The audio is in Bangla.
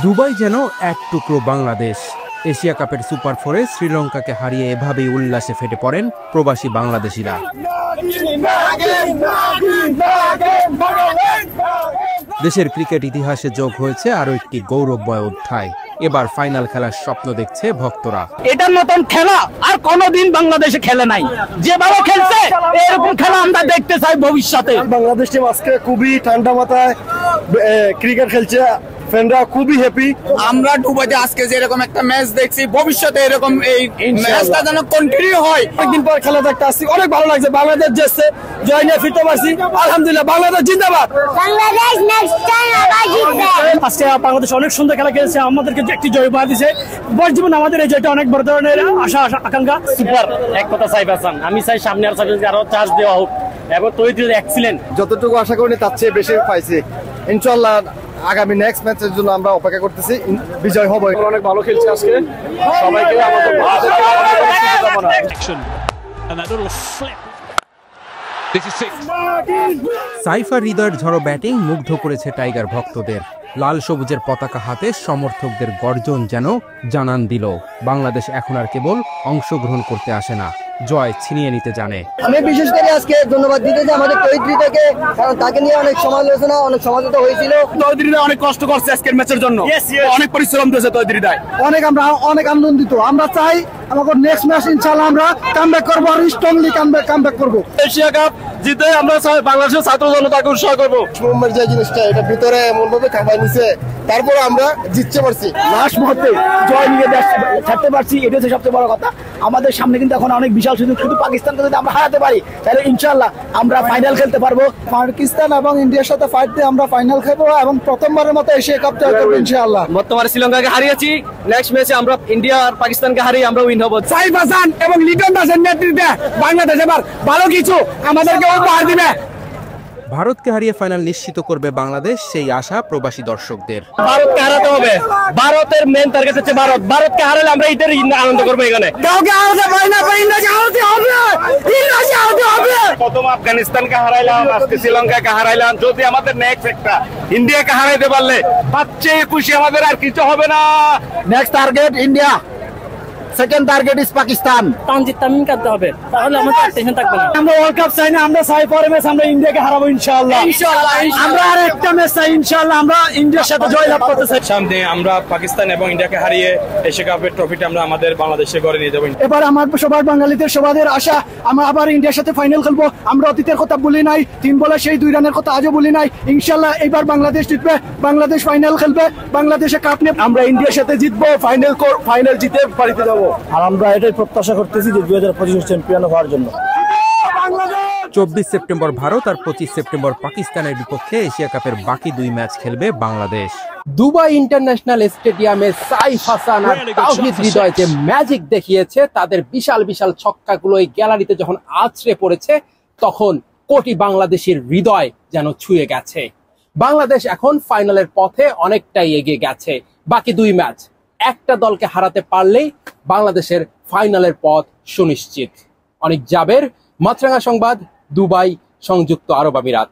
দুবাই যেন এক টুকরো বাংলাদেশ। এশিয়া কাপের সুপার ফোরে শ্রীলঙ্কাকে হারিয়ে এভাবেই উল্লাসে ফেটে পড়েন প্রবাসী বাংলাদেশিরা। দেশের ক্রিকেট ইতিহাসে যোগ হয়েছে আরো একটি গৌরবময় অধ্যায়। এবার ফাইনাল খেলার স্বপ্ন দেখছে ভক্তরা। এটার মতন খেলা আর কোনোদিন বাংলাদেশে খেলে নাই, যেভাবে খেলছে এরকম খেলা আমরা দেখতে চাই ভবিষ্যতে। বাংলাদেশ টিম আজকে খুবই ঠান্ডা মাথায় ক্রিকেট খেলছে, ফ্যানরা খুবই হ্যাপি। আমরা দুবাইতে আজকে যেরকম একটা ম্যাচ দেখছি, ভবিষ্যতে এরকম এই ম্যাচটা যেন কন্টিনিউ হয়। অনেকদিন পর খেলা দেখতে আসছি, অনেক ভালো লাগছে। বাংলাদেশ জিতছে, জয় নিয়ে ফিরতে পারছি, আলহামদুলিল্লাহ। বাংলাদেশ জিন্দাবাদ। বাংলাদেশ নেক্সট টাইম আবার জিতবে। আজকে বাংলাদেশ অনেক সুন্দর খেলা খেলেছে, আমাদেরকে একটি জয় উপহার দিয়েছে। বড় জীবন আমাদের এই জয়টা অনেক বড় ধরনের আশা আকাঙ্ক্ষা। সুপার এক কথা সাইফ হাসান, আমি চাই সামনে আরো চার্জ দেওয়া হোক এবং তৈরি এক্সিলেন্ট। যতটুকু আশা করিনি তার চেয়ে বেশি পাইছি। ইনশাআল্লাহ আগামী নেক্সট ম্যাচের জন্য আমরা অপেক্ষা করতেছি, বিজয় হবে। অনেক ভালো খেলছে আজকে, সবাইকে আমাদের সাইফ আর হৃদয়ের ঝড়ো ব্যাটিং মুগ্ধ করেছে টাইগার ভক্তদের। লাল সবুজের পতাকা হাতে সমর্থকদের গর্জন যেন জানান দিল বাংলাদেশ এখন আর কেবল অংশগ্রহণ করতে আসে না, জয় ছিনিয়ে নিতে জানে। আমি বিশেষ করে আজকে ধন্যবাদ দিতে চাই আমাদের তৈরিটাকে, কারণ তাকে নিয়ে অনেক সমালোচনা, অনেক সমালোচিত হয়েছিল। তৈরিরা অনেক কষ্ট করছে আজকের ম্যাচের জন্য, অনেক পরিশ্রম দিয়েছে তৈরিরা। আমরা অনেক আনন্দিত। আমরা চাই আমাদের নেক্সট ম্যাচ ইনশাআল্লাহ আমরা কামব্যাক করব, আর স্ট্রংলি কামব্যাক করব। এশিয়া কাপ জিতে আমরা বাংলাদেশের ছাত্র জনতাকে উৎসাহ করবো। মুম্বাইয়ের যে জিনিসটা এটা ভিতরে এমন ভাবে খাবাই নিছে, তারপরে আমরা জিততে পারছি। লাস্ট মুহূর্তে জয় নিয়ে ছাড়তে পারছি, এটা হচ্ছে সবচেয়ে বড় কথা। আমাদের সামনে কিন্তু এখন অনেক বিশাল সুযোগ, শুধু পাকিস্তানকে যদি আমরা হারাতে পারি তাহলে ইনশাআল্লাহ আমরা ফাইনাল খেলতে পারবো। পাকিস্তান এবং ইন্ডিয়ার সাথে ফাইট দিয়ে আমরা ফাইনাল খেলবো এবং প্রথমবারের মতো এশিয়া কাপ জয় করবো ইনশাআল্লাহ। বর্তমানে শ্রীলঙ্কাকে হারিয়েছি, নেক্সট ম্যাচে আমরা ইন্ডিয়া আর পাকিস্তানকে হারিয়ে আমরা উইন হবো। সাইফ হাসান এবং লিটন দাসের নেতৃত্বে বাংলাদেশ এবার ভালো কিছু আমাদেরকে উপহার দিবে। ভারতকে হারিয়ে ফাইনাল নিশ্চিত করবে বাংলাদেশ, সেই আশা প্রবাসী দর্শকদের। ভারতকে হারাতে হবে, ভারতের মেন টার্গেট হচ্ছে ভারত। ভারতকে হারালে আমরা ঈদের আনন্দ করবো এখানে। কাউকে হারাতে পারি না, প্রথম আফগানিস্তানকে হারাইলাম, আজকে শ্রীলঙ্কাকে হারাইলাম। যদি আমাদের নেক্সট একটা ইন্ডিয়াকে হারাইতে পারলে সবচেয়ে খুশি, আমাদের আর কিছু হবে না। Next target India, second target is Pakistan. Tanzid Tamim কাটতে হবে, তাহলে আমাদের টেনশন থাকবে না। আমরা ওয়ার্ল্ড কাপ চাই না, আমরা চাই পরের ম্যাচ আমরা ইন্ডিয়াকে হারাবো ইনশাআল্লাহ। আমরা আর একটা ম্যাচ চাই ইনশাআল্লাহ, আমরা ইন্ডিয়ার সাথে জয়লাভ করতে চাই। সামনে আমরা পাকিস্তান এবং ইন্ডিয়াকে হারিয়ে এশিয়া কাপের ট্রফিটা আমরা আমাদের বাংলাদেশে ঘরে নিয়ে যাবো। এবার আমার সবার বাঙালিদের সবাদের আশা, আমরা আবার ইন্ডিয়ার সাথে ফাইনাল খেলবো। আমরা অতীতের কথা বলি নাই, 3 বলে সেই 2 রানের কথা আজও বলি নাই। ইনশাআল্লাহ এবার বাংলাদেশ জিতবে, বাংলাদেশ ফাইনাল খেলবে, বাংলাদেশে কাপ নিয়ে আমরা ইন্ডিয়ার সাথে জিতবো, ফাইনাল জিতে বাড়িতে যাবো। আর আমরা এটাই প্রত্যাশা করতেছি যে 2025 চ্যাম্পিয়ন হওয়ার জন্য। 24 সেপ্টেম্বর ভারত আর 25 সেপ্টেম্বর পাকিস্তানের বিপক্ষে এশিয়া কাপের বাকি 2 ম্যাচ খেলবে বাংলাদেশ। দুবাই ইন্টারন্যাশনাল স্টেডিয়ামে সাইফ হাসান আর তাওহিদ হৃদয় যে ম্যাজিক দেখিয়েছে, তাদের বিশাল বিশাল ছক্কাগুলো এই গ্যালারিতে যখন আছড়ে পড়েছে, তখন কোটি বাংলাদেশের হৃদয় যেন ছুঁয়ে গেছে। বাংলাদেশ এখন ফাইনালের পথে অনেকটাই এগিয়ে গেছে। বাকি 2 ম্যাচ, একটা দলকে হারাতে পারলেই বাংলাদেশের ফাইনালের পথ সুনিশ্চিত। অনেক জাবের, মাছরাঙা সংবাদ, দুবাই, সংযুক্ত আরব আমিরাত।